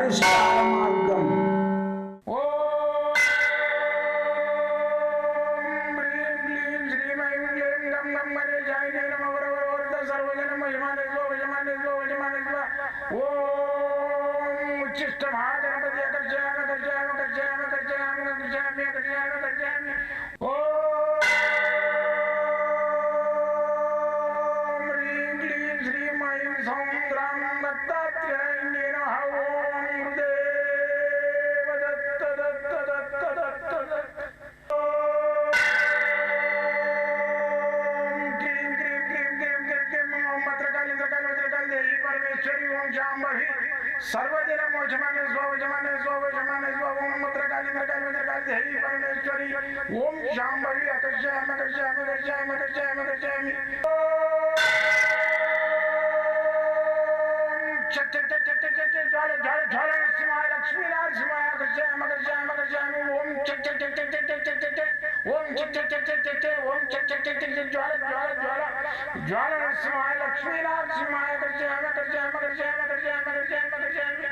పరిష్కార మార్గం. सर्वदिन मोचमाने स्वजमाने स्वजमाने स्वम मत्रकाली मत्रकाली मत्रकाली देवी परमेश्वरी ओम शांभवी अकर्षयामि अकर्षयामि अकर्षयामि अकर्षयामि अकर्षयामि चट चट चट चट चट ज्वाल ज्वाल ज्वाल नरसिंहाय लक्ष्मी नरसिंहाय अकर्षयामि अकर्षयामि अकर्षयामि ओम चट चट चट चट चट चट चट ओम चट चट चट चट चट ओम चट चट चट चट ज्वाल ज्वाल ज्वाल ज्वाल नरसिंहाय लक्ष्मी नरसिंहाय अकर्षयामि अकर्षयामि अकर्षयामि अकर्षयामि अकर्षयामि अकर्षयामि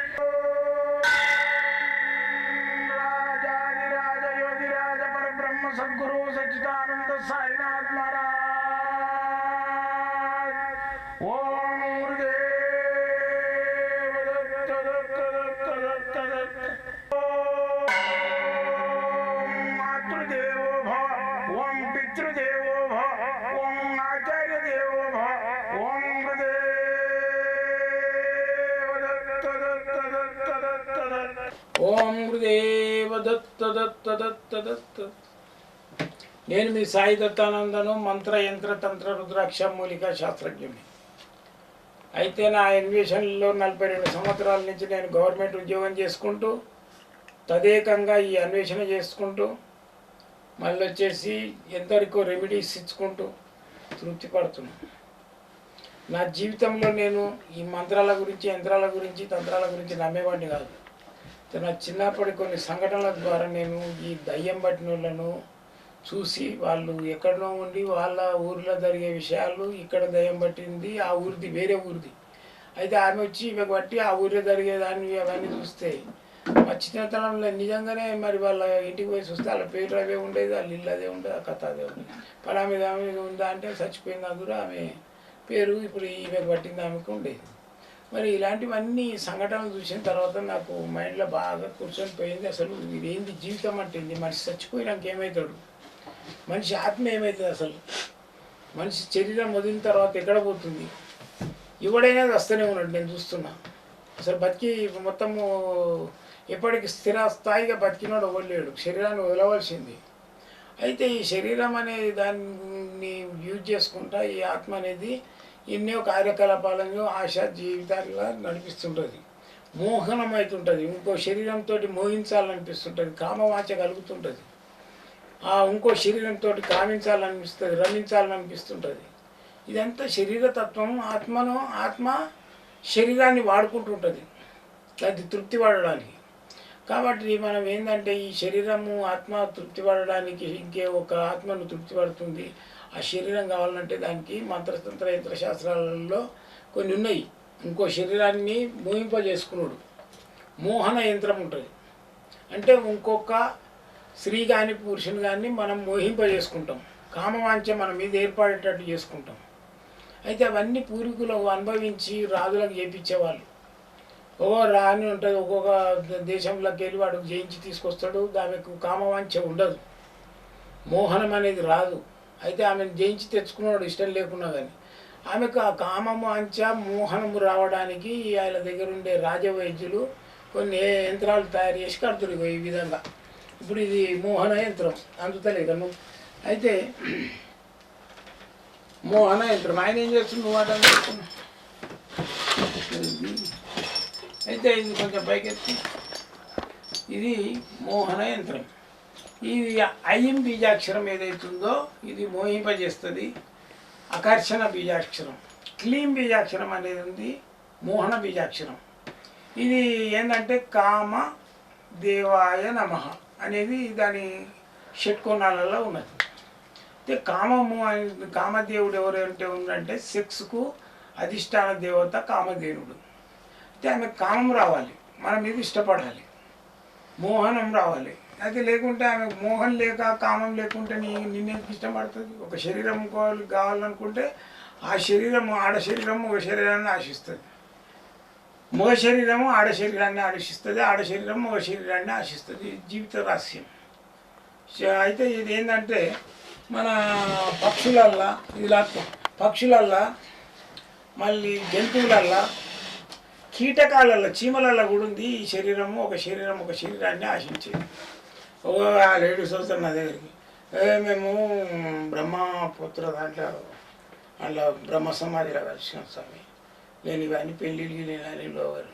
राजाधिराज योगिराज परब्रह्म सद्गुरु सच्चिदानंद साईनाथ महाराज ओम गुरुदेव दत्त दत्त दत्त दत्त दत्त ओम मातृदेवो भव ओम पितृदेवो भव ओम आचार्य देवो भव ओम ఓం గురుదేవ దత్త దత్త దత్త దత్త. నేను మీ సాయి దత్తానందను, మంత్ర యంత్ర తంత్ర రుద్రాక్ష మూలిక శాస్త్రజ్ఞుని. అయితే నా అన్వేషణలో 42 సంవత్సరాల నుంచి నేను గవర్నమెంట్ ఉద్యోగం చేసుకుంటూ తదేకంగా ఈ అన్వేషణ చేసుకుంటూ మళ్ళీ వచ్చేసి ఎందరికో రెమెడీస్ ఇచ్చుకుంటూ తృప్తి పడుతున్నాను. నా జీవితంలో నేను ఈ మంత్రాల గురించి, యంత్రాల గురించి, తంత్రాల గురించి నమ్మేవాడిని కాదు. నా చిన్నప్పటి కొన్ని సంఘటనల ద్వారా నేను ఈ దయ్యం పట్టిన వాళ్ళను చూసి, వాళ్ళు ఎక్కడనో ఉండి వాళ్ళ ఊరిలో జరిగే విషయాలు, ఇక్కడ దయ్యం పట్టింది ఆ ఊరిది వేరే ఊరిది, అయితే ఆమె వచ్చి ఇవి బట్టి ఆ ఊరిలో జరిగేదాన్ని అవన్నీ చూస్తే మా చిన్నతనంలో నిజంగానే మరి వాళ్ళ ఇంటికి పోయి చూస్తే వాళ్ళ పేరు అవే ఉండేది, వాళ్ళ ఇల్లు అదే ఉండేది, ఆ కథ అదే ఉండేది. పలామీద ఆమె ఉందా అంటే చచ్చిపోయింది అందులో ఆమె పేరు ఇప్పుడు ఈమె పట్టింది ఆమెకు ఉండేది. మరి ఇలాంటివన్నీ సంఘటనలు చూసిన తర్వాత నాకు మైండ్లో బాగా కూర్చొని పోయింది. అసలు ఇదేంటి జీవితం అంటే, మనిషి చచ్చిపోయినాక ఏమవుతాడు, మనిషి ఆత్మ ఏమవుతుంది, అసలు మనిషి శరీరం వదిలిన తర్వాత ఎక్కడ పోతుంది, ఎవడైనా వస్తూనే ఉన్నాడు. నేను చూస్తున్నా అసలు బతికి మొత్తము ఎప్పటికి స్థిరస్థాయిగా బతికినాడు ఎవరు, శరీరాన్ని వదలవలసింది. అయితే ఈ శరీరం అనే దాన్ని యూజ్ చేసుకుంటా ఈ ఆత్మ అనేది ఎన్నో కార్యకలాపాలను ఆశ జీవితాల్లో నడిపిస్తుంటుంది, మోహనం అవుతుంటుంది, ఇంకో శరీరంతో మోహించాలనిపిస్తుంటుంది, కామవాంఛ కలుగుతుంటుంది, ఇంకో శరీరంతో కామించాలనిపిస్తుంది, రమించాలనిపిస్తుంటుంది. ఇదంతా శరీరతత్వం. ఆత్మ శరీరాన్ని వాడుకుంటుంటుంది అది తృప్తి పడడానికి. కాబట్టి మనం ఏంటంటే ఈ శరీరము ఆత్మ తృప్తి పడడానికి ఇంకే ఒక ఆత్మను తృప్తి పడుతుంది. ఆ శరీరం కావాలంటే దానికి మంత్రతంత్ర యంత్రశాస్త్రాలలో కొన్ని ఉన్నాయి. ఇంకో శరీరాన్ని మోహింపజేసుకున్నాడు మోహన యంత్రం ఉంటుంది. అంటే ఇంకొక స్త్రీ కానీ పురుషుని కానీ మనం మోహింపజేసుకుంటాం, కామవాంఛ మన మీద ఏర్పడేటట్టు చేసుకుంటాం. అయితే అవన్నీ పూర్వీకులు అనుభవించి రాజులకు చేయించేవాళ్ళు. రాని ఉంటుంది, ఒక్కొక్క దేశంలోకి వెళ్ళి వాడు జయించి తీసుకొస్తాడు, ఆమెకు కామవాంఛ ఉండదు, మోహనం అనేది రాదు. అయితే ఆమెను జయించి తెచ్చుకున్నాడు ఇష్టం లేకున్నా కానీ. ఆమెకు ఆ కామవాంఛ మోహనము రావడానికి ఆయన దగ్గర ఉండే రాజవైద్యులు కొన్ని యంత్రాలు తయారు చేసి కడుతురు ఈ విధంగా. ఇప్పుడు ఇది మోహన యంత్రం అందుతలే కను. అయితే మోహన యంత్రం ఆయన ఏం చేస్తుంది మాట. అయితే ఇది కొంచెం పైకెత్తి, ఇది మోహన యంత్రం. ఇది ఐం బీజాక్షరం ఏదైతుందో ఇది మోహింపజేస్తుంది, ఆకర్షణ బీజాక్షరం. క్లీం బీజాక్షరం అనేది ఉంది, మోహన బీజాక్షరం. ఇది ఏంటంటే కామ దేవాయ నమః అనేది దాని షట్కోణాలలో ఉన్నది. అయితే కామదేవుడు ఎవరంటే ఉందంటే సెక్స్కు అధిష్టాన దేవత కామధేనుడు. అయితే ఆమె కామం రావాలి, మన మీద ఇష్టపడాలి, మోహనం రావాలి. అయితే లేకుంటే ఆమె మోహం లేక కామం లేకుంటే నిన్నెందుకు ఇష్టపడుతుంది? ఒక శరీరం కావాలనుకుంటే ఆ శరీరము ఆడ శరీరము ఒక శరీరాన్ని ఆశిస్తుంది, మగ శరీరము ఆడ శరీరాన్ని ఆశిస్తుంది, ఆడ శరీరం మగ శరీరాన్ని ఆశిస్తుంది. జీవిత రహస్యం. అయితే ఇది ఏంటంటే మన పక్షులల్లా ఇలా పక్షులల్లా మళ్ళీ జంతువులల్లా కీటకాలల్లో చీమలల్లో కూడా ఉంది ఈ శరీరము ఒక శరీరాన్ని ఆశించేది. ఓ ఆ లేడీస్ వస్తారు నా దగ్గరికి, మేము బ్రహ్మపుత్ర దాంట్లో అట్లా బ్రహ్మ సమాధిలో కలిసినాం స్వామి, నేను ఇవన్నీ పెళ్ళిళ్ళు లేని లోవారు.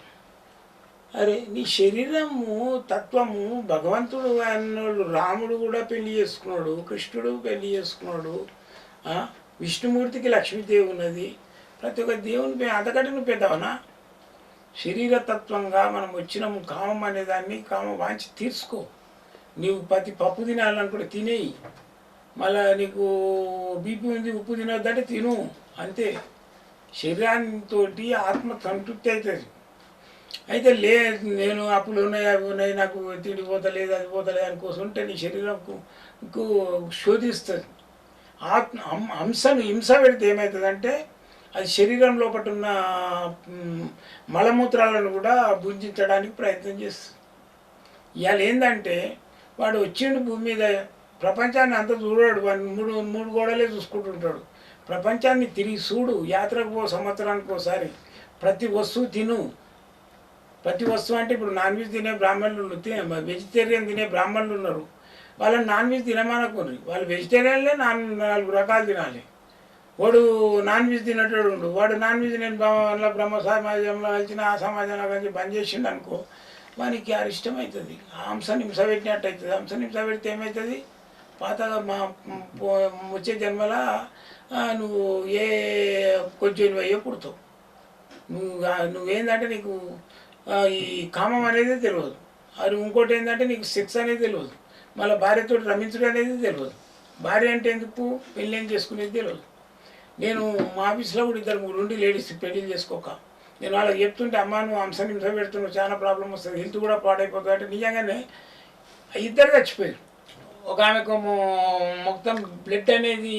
అరే నీ శరీరము తత్వము భగవంతుడు అన్నోడు, రాముడు కూడా పెళ్లి చేసుకున్నాడు, కృష్ణుడు పెళ్లి చేసుకున్నాడు, విష్ణుమూర్తికి లక్ష్మీదేవి ఉన్నది, ప్రతి ఒక్క దేవుని అంతకంటే నువ్వు పెద్దవనా? శరీరతత్వంగా మనం వచ్చినాము. కామం అనేదాన్ని కామ వాంచి తీర్చుకో. నీవు ప్రతి పప్పు తినాలనుకుంటే తినేయి, మళ్ళా నీకు బీపీ ఉంది ఉప్పు తినొద్దంటే తిను, అంతే. శరీరాంతో ఆత్మ సంతృప్తి అవుతుంది. అయితే నేను అప్పులు ఉన్నాయి అవి ఉన్నాయి నాకు తిండి పోతలేదు అది పోతలేదు అని కోసం ఉంటే నీ శరీరంకు శోధిస్తుంది. హంసను హింస పెడితే ఏమవుతుందంటే అది శరీరం లోపల ఉన్న మలమూత్రాలను కూడా భుజించడానికి ప్రయత్నం చేస్తుంది. ఇవాళ ఏంటంటే వాడు వచ్చిండు భూమి మీద, ప్రపంచాన్ని అంతా చూడాడు, వాడు మూడు గోడలే చూసుకుంటుంటాడు. ప్రపంచాన్ని తిరిగి చూడు, యాత్రకు సంవత్సరానికి ఒకసారి. ప్రతి వస్తువు తిను. ప్రతి వస్తువు అంటే ఇప్పుడు నాన్ వెజ్ తినే బ్రాహ్మణులు, వెజిటేరియన్ తినే బ్రాహ్మణులు ఉన్నారు. వాళ్ళని నాన్ వెజ్ తినమనుకోండి, వాళ్ళు వెజిటేరియన్లే 4 రకాలు తినాలి. వాడు నాన్ వెజ్ తినేటోడు ఉండు, వాడు నాన్ వెజ్ నేను బ్రహ్మ సమాజంలో కలిసిన ఆ సమాజంలో కలిసి బంద్ చేసిండు అనుకో, వానికి అరిష్టమవుతుంది. హంసని హింస పెట్టినట్టు అవుతుంది. హంసని హింస పెడితే ఏమవుతుంది? పాతగా వచ్చే జన్మల నువ్వు ఏ కొంచెం అయ్యో పుడతావు. నువ్వేందంటే నీకు ఈ కామం అనేది తెలియదు, అది ఇంకోటి ఏంటంటే నీకు సెక్స్ అనేది తెలియదు, మళ్ళీ భార్యతో రమించడం అనేది తెలియదు. భార్య అంటే ఎందుకు పెళ్ళి చేసుకునేది తెలియదు. నేను మా ఆఫీస్లో కూడా 2-3 లేడీస్ పెళ్ళిళ్ళు చేసుకోక నేను వాళ్ళకి చెప్తుంటే, అమ్మ నువ్వు హంసని హింస పెడుతున్నావు, చాలా ప్రాబ్లం వస్తుంది, హెల్త్ కూడా పాడైపోతుంది అంటే నిజంగానే ఇద్దరు చచ్చిపోయారు. ఒక ఆమెకు మొత్తం బ్లడ్ అనేది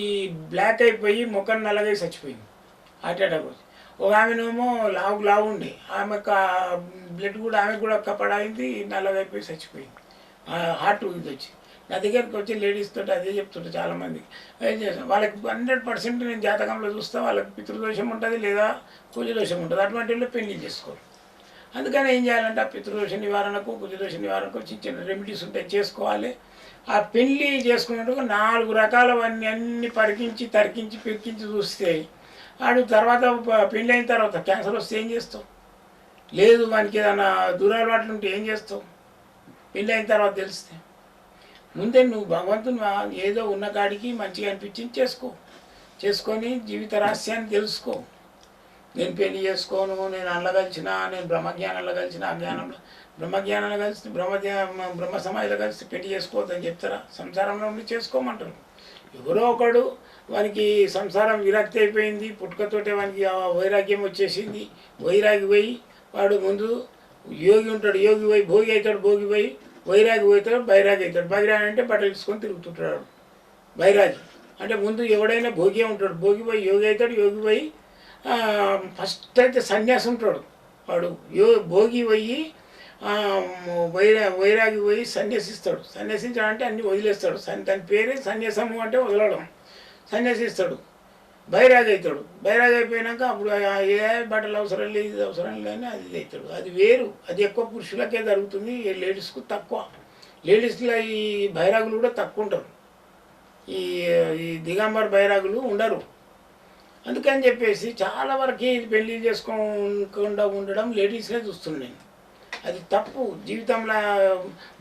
బ్లాక్ అయిపోయి ముఖం నల్లగా చచ్చిపోయింది, హార్ట్ అటాక్ వచ్చి. ఒక ఆమెనేమో లావు ఉండి ఆమెకు బ్లడ్ కూడా ఆమెకు కూడా కప్పడైంది, నల్లగా అయిపోయి చచ్చిపోయింది, హార్ట్ ఇది వచ్చి. నా దగ్గరికి వచ్చి లేడీస్ తోటి అదే చెప్తుంటే చాలామంది ఏం చేస్తాం, వాళ్ళకి 100% నేను జాతకంలో చూస్తే వాళ్ళకి పితృదోషం ఉంటుంది లేదా కుజదోషం ఉంటుంది. అటువంటి వాళ్ళు పెళ్లి చేసుకోరు. అందుకని ఏం చేయాలంటే ఆ పితృదోష నివారణకు కుజదోష నివారణకు చిన్న రెమెడీస్ ఉంటాయి, చేసుకోవాలి. ఆ పెళ్ళి చేసుకున్నట్టుగా 4 రకాలవన్నీ అన్నీ పరికించి తరికించి పెరికించి చూస్తే వాడు తర్వాత పెళ్ళి అయిన తర్వాత క్యాన్సర్ వస్తే ఏం చేస్తావు? లేదు మనకి ఏదైనా దురలవాట్లు ఉంటే ఏం చేస్తావు? పెళ్ళి అయిన తర్వాత తెలిస్తే ముందే నువ్వు భగవంతుని ఏదో ఉన్న కాడికి మంచిగా అనిపించింది చేసుకొని జీవిత రహస్యాన్ని తెలుసుకో. నేను పెళ్లి చేసుకోను, నేను అందులో కలిసిన, నేను బ్రహ్మజ్ఞానంలో కలిసిన, అజ్ఞానంలో బ్రహ్మజ్ఞానంలో కలిసి బ్రహ్మ సమాధిలో కలిసి పెళ్లి చేసుకోవద్దని చెప్తారా? సంసారంలో ఉండి చేసుకోమంటారు. ఎవరో ఒకడు వానికి సంసారం విరక్తి అయిపోయింది, పుట్టుకతోటే వానికి వైరాగ్యం వచ్చేసింది, వైరాగి పోయి వాడు ముందు యోగి ఉంటాడు, యోగి పోయి భోగి అవుతాడు, భోగి పోయి వైరాగి పోతాడు, బైరాగి అవుతాడు. బైరాగి అంటే బట్టలు తీసుకొని తిరుగుతుంటాడు. బైరాగి అంటే ముందు ఎవడైనా భోగి ఉంటాడు, భోగి పోయి యోగి అవుతాడు, యోగి పోయి ఫస్ట్ అయితే సన్యాసి ఉంటాడు. వాడు భోగి పోయి వైరాగి పోయి సన్యాసిస్తాడు. సన్యాసించాడంటే అన్ని వదిలేస్తాడు. దాని పేరే సన్యాసము అంటే వదలడం. సన్యాసిస్తాడు, బైరాగి అవుతాడు. బైరాగి అయిపోయినాక అప్పుడు ఏ బట్టలు అవసరం లేదు, ఇది అవసరం లేని అది అవుతాడు. అది వేరు, అది ఎక్కువ పురుషులకే జరుగుతుంది, లేడీస్కు తక్కువ. లేడీస్లో ఈ బైరాగులు కూడా తక్కువ ఉంటారు, ఈ దిగంబర్ బైరాగులు ఉండరు. అందుకని చెప్పేసి చాలా వరకు ఇది పెళ్ళి చేసుకోకుండా ఉండడం లేడీస్నే చూస్తున్నాను నేను. అది తప్పు. జీవితంలో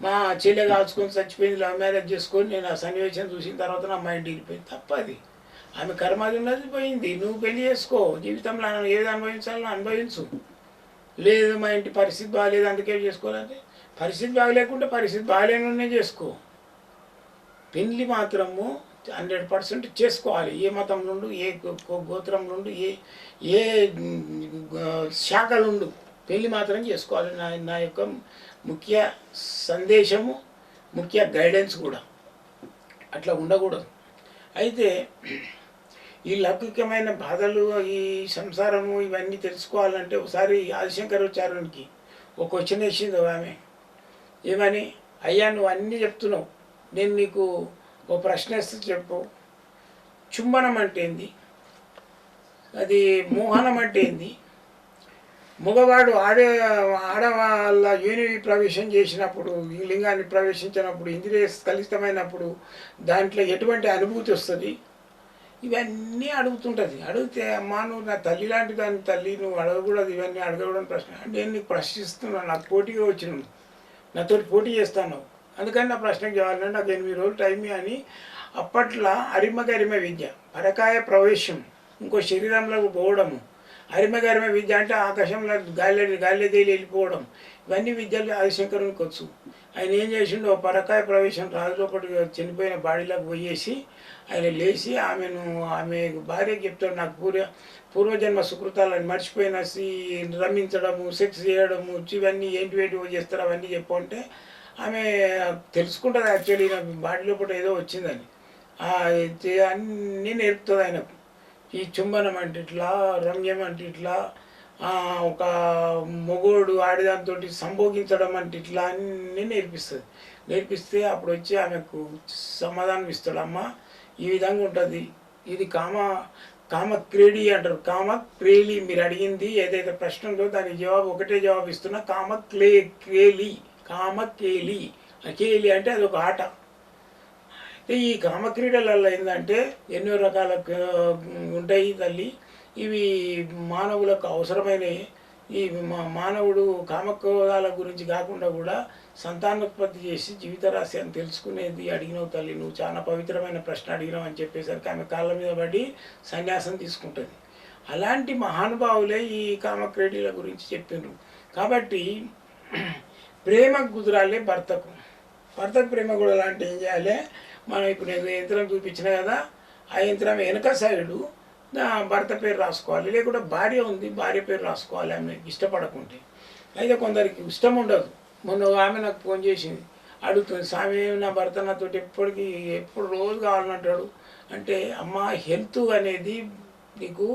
మా చెల్లె కాల్చుకొని చచ్చిపోయింది, లవ్ మ్యారేజ్ చేసుకొని నేను ఆ సన్నివేశం చూసిన తర్వాత నా మైండ్ వెళ్ళిపోయింది. తప్పు అది. ఆమె కర్మాది ఉన్నది పోయింది, నువ్వు పెళ్లి చేసుకో. జీవితంలో ఏది అనుభవించాలో అనుభవించు. లేదు మా ఇంటి పరిస్థితి బాగాలేదు అందుకే చేసుకోవాలంటే, పరిస్థితి బాగలేకుంటే పరిస్థితి బాగాలేనునే చేసుకో. పెళ్ళి మాత్రము 100% చేసుకోవాలి. ఏ మతం నుండి, ఏ గోత్రం నుండి, ఏ శాఖలుండు పెళ్ళి మాత్రం చేసుకోవాలి. నా యొక్క ముఖ్య సందేశము, ముఖ్య గైడెన్స్ కూడా అట్లా ఉండకూడదు. అయితే ఈ లౌకికమైన బాధలు, ఈ సంసారము, ఇవన్నీ తెలుసుకోవాలంటే ఒకసారి ఆదిశంకరాచార్యునికి ఒక క్వశ్చన్ వేసింది ఆమె. ఏమని, అయ్యా నువ్వు అన్నీ చెప్తున్నావు, నేను నీకు ఒక ప్రశ్న వేస్తే చెప్పు. చుంబనం అంటే ఏంది, అది మోహనం అంటే ఏంది, మగవాడు ఆడవాళ్ళ యోని ప్రవేశం చేసినప్పుడు, ఈ లింగాన్ని ప్రవేశించినప్పుడు, ఇంద్రియ కలిస్తమైనప్పుడు దాంట్లో ఎటువంటి అనుభూతి వస్తుంది, ఇవన్నీ అడుగుతుంటుంది. అడిగితే అమ్మా నువ్వు నా తల్లి లాంటి దాని తల్లి, నువ్వు అడగకూడదు ఇవన్నీ, అడగకూడదు ప్రశ్న. నేను నీకు ప్రశ్నిస్తున్నాను, నాకు పోటీగా వచ్చినావు, నాతో పోటీ చేస్తాను, అందుకని నా ప్రశ్నకు జవాలంటే నాకు 8 రోజులు టైం అని. అప్పట్లో అరిమ విద్య, పరకాయ ప్రవేశం, ఇంకో శరీరంలోకి పోవడము, అరిమ విద్య అంటే ఆకాశంలో గాలి తేలి వెళ్ళిపోవడం, ఇవన్నీ విద్యలు ఆదిశంకరునికి వచ్చు. ఆయన ఏం చేసిండు, పరకాయ ప్రవేశం రాజులోపటి చనిపోయిన బాడీలోకి పోయేసి ఆయన లేచి ఆమె భార్యకి చెప్తాడు, నాకు పూర్వజన్మ సుకృతాలని మర్చిపోయిన రమించడము, సెక్స్ చేయడము, ఇవన్నీ ఏంటివేంటివో చేస్తారు అవన్నీ చెప్పంటే ఆమె తెలుసుకుంటుంది. యాక్చువల్లీ నాకు బాడీ లోపల ఏదో వచ్చిందని అన్నీ నేర్పుతుంది ఆయనకు. ఈ చుంబనం అంటే ఇట్లా, రమ్యం అంటే ఇట్లా, ఒక మొగోడు ఆడిదాంతో సంభోగించడం అంటే ఇట్లా అన్నీ నేర్పిస్తే అప్పుడు వచ్చి ఆమెకు సమాధానం ఇస్తాడు. అమ్మ ఈ విధంగా ఉంటుంది, ఇది కామక్రీడి అంటారు, కామక్రేలి. మీరు అడిగింది ఏదైతే ప్రశ్న ఉందో దానికి ఒకటే జవాబు ఇస్తున్నా, కామకేలి. కేలి అంటే అది ఒక ఆట. ఈ కామక్రీడలలో ఏంటంటే ఎన్నో రకాల ఉంటాయి తల్లి, ఇవి మానవులకు అవసరమైనవి. ఈ మానవుడు కామక్రోధాల గురించి కాకుండా కూడా సంతానోత్పత్తి చేసి జీవితరహస్యాన్ని తెలుసుకునేది అడిగినావు తల్లి, నువ్వు చాలా పవిత్రమైన ప్రశ్న అడిగినావు అని చెప్పేసరికి ఆమె కాళ్ళ మీద పడి సన్యాసం తీసుకుంటుంది. అలాంటి మహానుభావులే ఈ కామక్రీడల గురించి చెప్పిండ్రు. కాబట్టి ప్రేమకు కుదరాలే భర్తకు ప్రేమ కూడా అలాంటి ఏం చేయాలి, మనం ఇప్పుడు నేను యంత్రం చూపించిన కదా, ఆ యంత్రం వెనక సైడు భర్త పేరు రాసుకోవాలి, లేకుంటే భార్య ఉంది భార్య పేరు రాసుకోవాలి ఆమెకి ఇష్టపడకుంటే. అయితే కొందరికి ఇష్టం ఉండదు. మొన్న ఆమె నాకు ఫోన్ చేసింది, అడుగుతుంది, స్వామి నా భర్త నాతో ఎప్పుడు రోజు కావాలంటాడు అంటే, అమ్మ హెల్త్ అనేది నీకు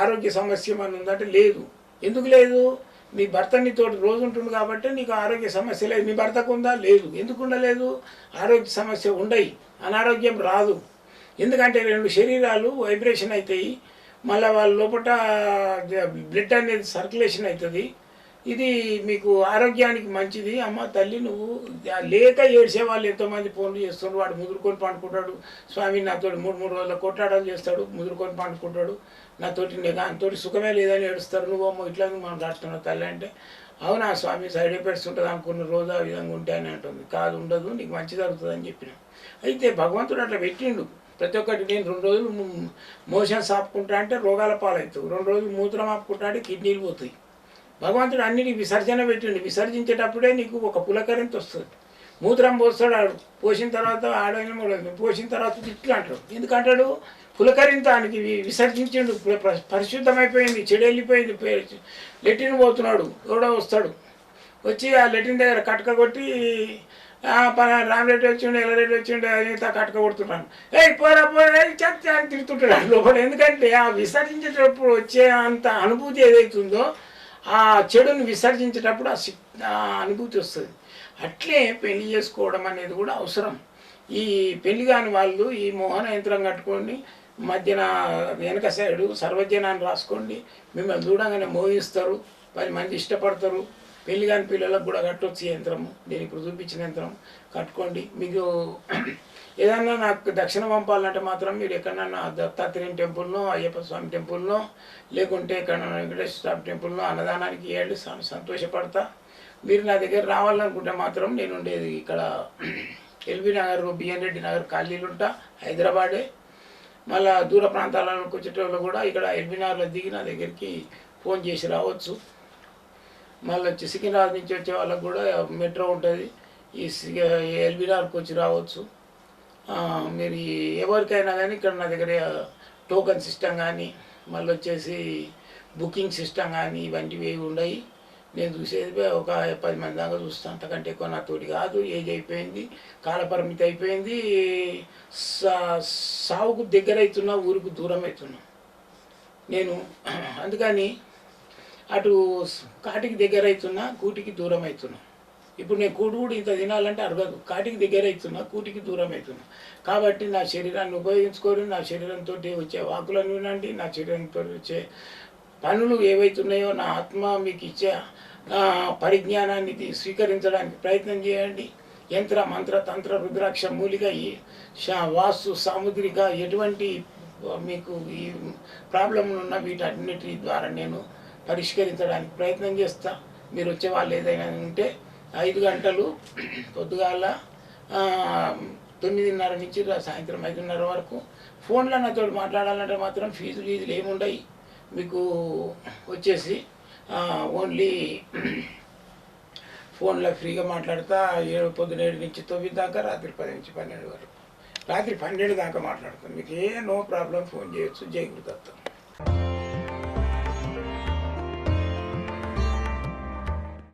ఆరోగ్య సమస్య అని ఉందంటే లేదు. ఎందుకు లేదు, మీ భర్త నీతో రోజు ఉంటుంది కాబట్టి నీకు ఆరోగ్య సమస్య లేదు. మీ భర్తకు ఉందా, లేదు. ఎందుకు ఉండలేదు, ఆరోగ్య సమస్య ఉండయి, అనారోగ్యం రాదు. ఎందుకంటే 2 శరీరాలు వైబ్రేషన్ అవుతాయి, మళ్ళీ వాళ్ళ లోపల బ్లడ్ అనేది సర్క్యులేషన్ అవుతుంది. ఇది మీకు ఆరోగ్యానికి మంచిది. అమ్మ తల్లి నువ్వు లేక ఏడ్చే వాళ్ళు ఎంతోమంది ఫోన్లు చేస్తున్నారు, వాడు ముదురుకొని పండుకుంటాడు, స్వామి నాతో 3 రోజుల కొట్లాటలు చేస్తాడు, ముదురుకొని పండుకుంటాడు, నాతోటి సుఖమే లేదని ఏడుస్తారు, నువ్వు ఇట్లా మనం రాస్తున్నావు తల్లి అంటే, అవునా స్వామి సైడ్ ఎఫెక్ట్స్ ఉంటుంది అనుకున్న రోజు ఆ విధంగా ఉంటాయని అంటుంది. కాదు ఉండదు, నీకు మంచి జరుగుతుంది అని చెప్పిన. అయితే భగవంతుడు అట్లా పెట్టిండు ప్రతి ఒక్కటి. నేను 2 రోజులు మోషన్స్ ఆపుకుంటా అంటే రోగాల పాలవుతావు, 2 రోజులు మూత్రం ఆపుకుంటా అంటే కిడ్నీలు పోతాయి. భగవంతుడు అన్నిటికి విసర్జన పెట్టిండు. విసర్జించేటప్పుడే నీకు ఒక పులకరింత వస్తుంది. మూత్రం పోస్తాడు ఆడు, పోసిన తర్వాత ఆడైన పోసిన తర్వాత ఇట్లా అంటాడు. ఎందుకంటాడు, పులకరింతానికి విసర్జించిండు, పరిశుద్ధమైపోయింది, చెడు వెళ్ళిపోయింది, లెట్రిన్ పోతున్నాడు, ఎవడో వస్తాడు, వచ్చి ఆ లెట్రిన్ దగ్గర కట్క కొట్టి రామరెడ్డి వచ్చిండు, ఎల్లరెడ్డి వచ్చిండు, మిగతా కట్క కొడుతున్నాను, పోరా చెత్త అని తిరుగుతుంటాడు లోపల. ఎందుకంటే ఆ విసర్జించేటప్పుడు వచ్చే అంత అనుభూతి ఏదైతుందో ఆ చెడుని విసర్జించేటప్పుడు ఆ అనుభూతి వస్తుంది. అట్లే పెళ్లి చేసుకోవడం అనేది కూడా అవసరం. ఈ పెళ్లి కాని వాళ్ళు ఈ మోహన యంత్రం కట్టుకోండి, మధ్యన వెనక సైడు సర్వజనాన్ని రాసుకోండి, మిమ్మల్ని చూడంగానే మోహిస్తారు, 10 మంది ఇష్టపడతారు. పెళ్లి కాని పిల్లలకు కూడా కట్టొచ్చు యంత్రము, నేను ఇప్పుడు చూపించిన యంత్రం కట్టుకోండి. మీకు ఏదన్నా నాకు దక్షిణ పంపాలంటే మాత్రం మీరు ఎక్కడన్నా దత్తాత్రేయ టెంపుల్నో, అయ్యప్ప స్వామి టెంపుల్నో, లేకుంటే ఎక్కడన్నా వెంకటేశ్వర స్వామి టెంపుల్నో అన్నదానానికి ఇవ్వండి, సంతోషపడతా. మీరు నా దగ్గర రావాలనుకుంటే మాత్రం నేను ఉండేది ఇక్కడ ఎల్బీ నగర్, బిఎన్ రెడ్డి నగర్ కాలనీలు ఉంటా, హైదరాబాదే. మళ్ళీ దూర ప్రాంతాలకు వచ్చేటోళ్ళు కూడా ఇక్కడ ఎల్బీ నగర్లో దిగి నా దగ్గరికి ఫోన్ చేసి రావచ్చు. మళ్ళీ వచ్చి సికింద్రాబాద్ నుంచి వచ్చే వాళ్ళకు కూడా మెట్రో ఉంటుంది, ఈ ఎల్బీ నగర్కి వచ్చి రావచ్చు. మీరు ఎవరికైనా కానీ ఇక్కడ నా దగ్గర టోకెన్ సిస్టమ్ కానీ, మళ్ళీ వచ్చేసి బుకింగ్ సిస్టమ్ కానీ ఇవంటివి ఏవి ఉన్నాయి. నేను చూసేది ఒక 10 మంది దాకా చూస్తాను, అంతకంటే ఎక్కువ నా తోటి కాదు. ఏజ్ అయిపోయింది, కాలపరిమితి అయిపోయింది, సావుకు దగ్గర అవుతున్నా, ఊరికి దూరం అవుతున్నా నేను. అందుకని అటు కాటికి దగ్గర అవుతున్నా, కూటికి దూరం అవుతున్నా. ఇప్పుడు నేను కూడు కూడా ఇంత తినాలంటే అరగదు, కాటికి దగ్గర అవుతున్నా, కూటికి దూరం అవుతున్నా. కాబట్టి నా శరీరాన్ని ఉపయోగించుకోరు, నా శరీరంతో వచ్చే వాకులను వినండి, నా శరీరంతో వచ్చే పనులు ఏవైతున్నాయో నా ఆత్మ మీకు ఇచ్చే పరిజ్ఞానాన్ని స్వీకరించడానికి ప్రయత్నం చేయండి. యంత్ర మంత్ర తంత్ర రుద్రాక్ష మూలిక ఈ వాస్తు సాముద్రిక ఎటువంటి మీకు ఈ ప్రాబ్లంలు ఉన్న వీటన్నిటి ద్వారా నేను పరిష్కరించడానికి ప్రయత్నం చేస్తా. మీరు వచ్చే వాళ్ళు ఏదైనా ఉంటే 5 గంటలు పొద్దుగాల 9:30 నుంచి సాయంత్రం 5:30 వరకు ఫోన్లో నాతో మాట్లాడాలంటే మాత్రం ఫీజులు ఏముండయి మీకు. వచ్చేసి ఓన్లీ ఫోన్లో ఫ్రీగా మాట్లాడతా. పొద్దున 7 నుంచి 9 దాకా, రాత్రి 10 నుంచి 12 వరకు, రాత్రి 12 దాకా మాట్లాడతాను. మీకు నో ప్రాబ్లం, ఫోన్ చేయొచ్చు. జై గురుదత్త.